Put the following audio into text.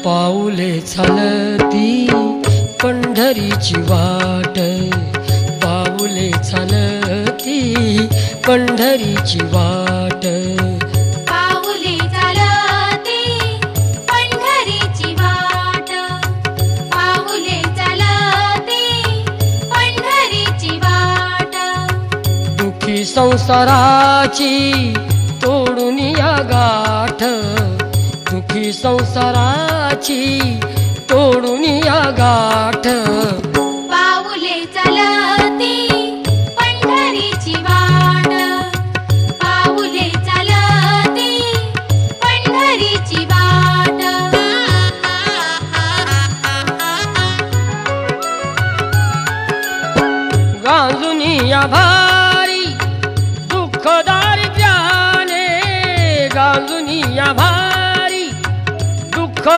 पाऊले चालती पंढरीची वाट, पाऊले चालती पंढरीची वाट, पाऊले चालती पंढरीची वाट, पाऊले चालती पंढरीची वाट. दुखी संसाराची तोडून या गाठ, दुखी संसाराची तोडून या गाठ. पाऊले चालती पंढरीची वाट, पाऊले चालती पंढरीची वाट. गांजून या भारी दुःखदार ज्ञाने, गांजून या भारी